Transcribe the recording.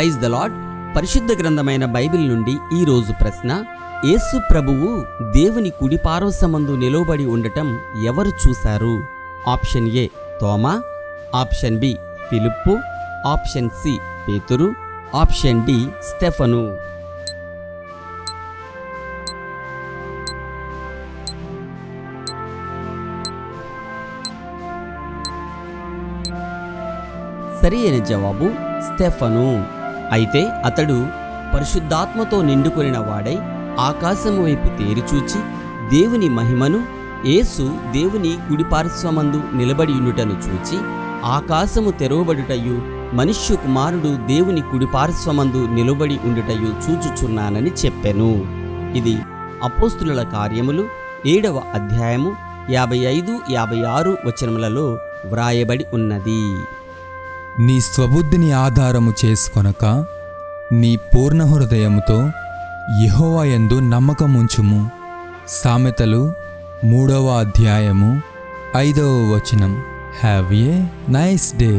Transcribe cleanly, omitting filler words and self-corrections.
Praise the lord. పరిశుద్ధ గ్రంథమైన Bible నుండి ఈరోజు ప్రశ్న: యేసు ప్రభువు దేవుని కుడి పార్శ్వమందు నిలవబడి ఉండటం ఎవరు చూశారు? ఆప్షన్ ఏ తోమా, ఆప్షన్ బి ఫిలిప్పు, ఆప్షన్ సి పేతురు, ఆప్షన్ డి స్టెఫను. సరి అయిన జవాబు స్టెఫను. అయితే అతడు పరిశుద్ధాత్మతో నిండుకొనిన వాడై ఆకాశము వైపు తేరిచూచి దేవుని మహిమను, యేసు దేవుని కుడిపార్శ్వమందు నిలబడి ఉండుటను చూచి, ఆకాశము తెరవబడుటయు మనుష్య కుమారుడు దేవుని కుడిపార్శ్వమందు నిలబడి ఉండుటయు చూచుచున్నానని చెప్పెను. ఇది అపోస్తుల కార్యములు 7వ అధ్యాయము 55-56 వచనములలో వ్రాయబడి ఉన్నది. నీ స్వబుద్ధిని ఆధారము చేసుకొనక నీ పూర్ణ హృదయముతో యెహోవా యందు నమ్మకముంచుము. సామెతలు 3వ అధ్యాయము 5వ వచనం. Have a nice day.